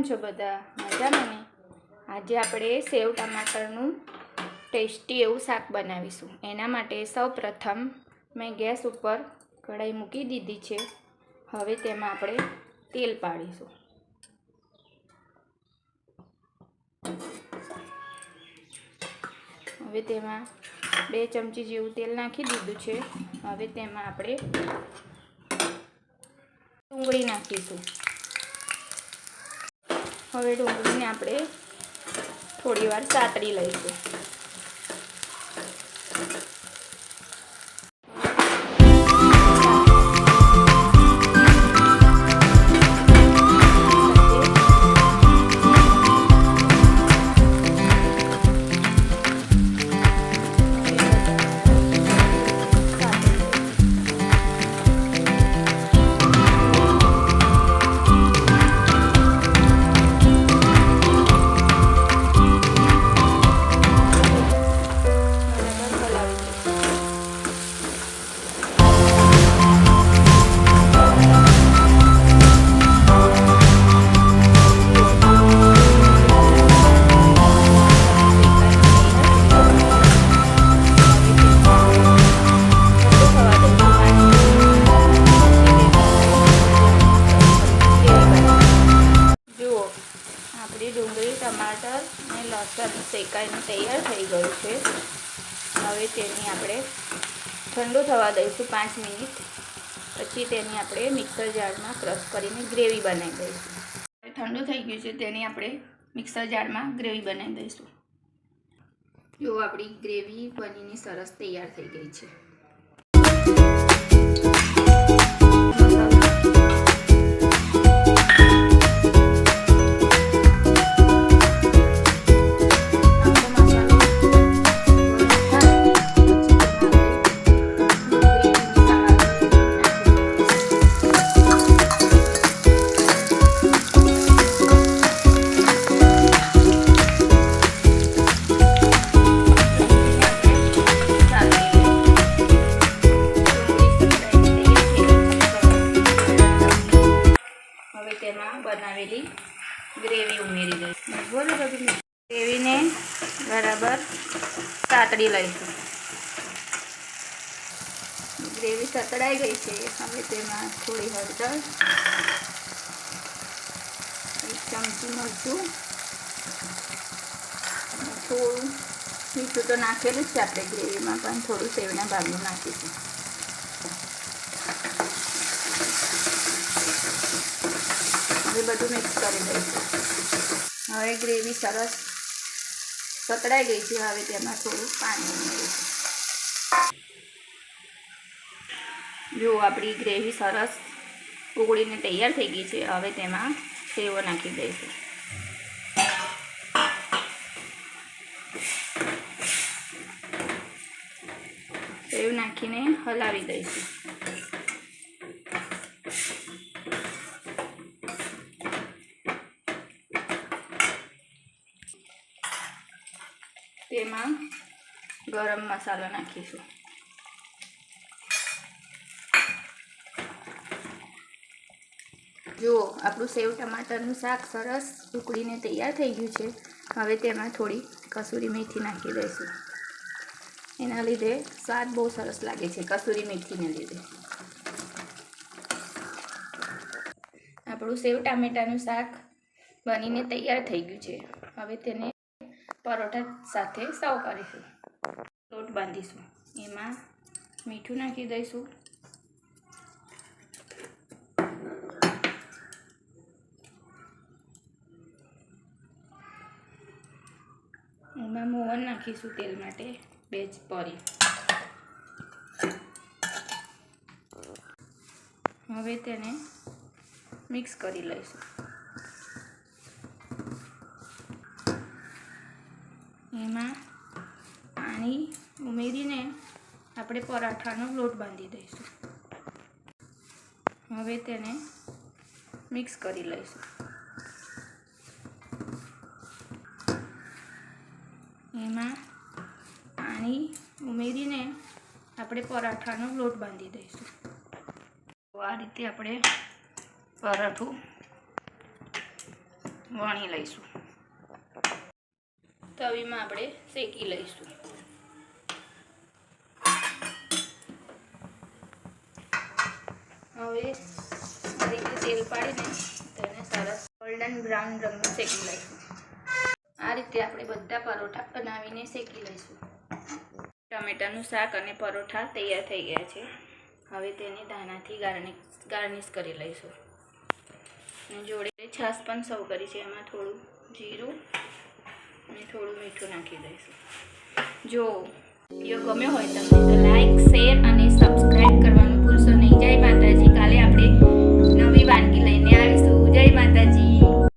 છો બધા? મજામાં ને? આજે આપણે સેવ ટમાટરનું ટેસ્ટી એવું શાક બનાવીશું। એના માટે સૌપ્રથમ મેં ગેસ ઉપર કઢાઈ મૂકી દીધી છે। હવે તેમાં આપણે તેલ પાડીશું। હવે તેમાં 2 ચમચી જેવું તેલ નાખી દીધું છે। હવે તેમાં આપણે ડુંગળી નાખીશું। હવે ડુંગળીને આપણે થોડી વાર સાતળી લઈશું। આપણી ડુંગળી ટમાટર અને લસણ શેકાઈને તૈયાર થઈ ગયું છે। હવે તેની આપણે ઠંડુ થવા દઈશું 5 મિનિટ। પછી તેની આપણે મિક્સર જારમાં ક્રશ કરીને ગ્રેવી બનાવી દઈશું। ઠંડુ થઈ ગયું છે, તેની આપણે મિક્સર જારમાં ગ્રેવી બનાવી દઈશું। જો આપણી ગ્રેવી બનીને સરસ તૈયાર થઈ ગઈ છે। તેમાં બનાવેલી ગ્રેવી ઉમેરી દઈશું। બરાબર, ગ્રેવીને બરાબર સાતળી લઈશું। ગ્રેવી સતળાઈ ગઈ છે। હવે તેમાં થોડી હળદર, 1 ચમચી મરચું, થોડું મીઠું તો નાખેલું જ છે આપણે ગ્રેવીમાં, પણ થોડું સેવના ભાગનું નાખીશું। હવે બધું મિક્સ કરી દઈશું। હવે ગ્રેવી સરસ સતળાઈ ગઈ છે। હવે તેમાં થોડું પાણી ઉમેરીશું। જો આપણી ગ્રેવી સરસ ઉકળીને તૈયાર થઈ ગઈ છે। હવે તેમાં સેવો નાખી દઈશું। સેવ નાખીને હલાવી દઈશું। તેમાં ગરમ મસાલો નાખીશું। જુઓ, આપણું સેવ ટમાટરનું શાક સરસ ઉકળીને તૈયાર થઈ ગયું છે। હવે તેમાં થોડી કસૂરી મેથી નાખી દઈશું। એના લીધે સ્વાદ બહુ સરસ લાગે છે, કસૂરી મેથીને લીધે। આપણું સેવ ટામેટાનું શાક બનીને તૈયાર થઈ ગયું છે। હવે તેને પરોઠા સાથે સર્વ કરીશું। લોટ બાંધીશું। એમાં મીઠું નાખી દઈશું। એમાં મોવન નાખીશું તેલ માટે 2 ચપટી। હવે તેને મિક્સ કરી લઈશું। એમાં પાણી ઉમેરીને આપણે પરાઠાનો લોટ બાંધી દઈશું। હવે તેને મિક્સ કરી લઈશું। એમાં પાણી ઉમેરીને આપણે પરાઠાનો લોટ બાંધી દઈશું। આ રીતે આપણે પરાઠું વણી લઈશું. તવીમાં આપણે શેકી લઈશું. હવે આ રીતે તેલ પાડીને તેને સરસ ગોલ્ડન બ્રાઉન રંગનું શેકી લઈશું. આ રીતે આપણે બધા પરોઠા બનાવીને શેકી લઈશું. ટમેટાનું શાક અને પરોઠા તૈયાર થઈ ગયા છે. હવે તેને ધાણાથી ગાર્નિશ કરી લઈશું. અને જોડે છાશ પણ સર્વ કરી છે. એમાં થોડું જીરું અને થોડું મીઠું નાખી દઈશું. જો વિડીયો ગમ્યો હોય તમને તો લાઈક, શેર અને સબસ્ક્રાઈબ કરવાનું ભૂલશો નહીં. જય માતા.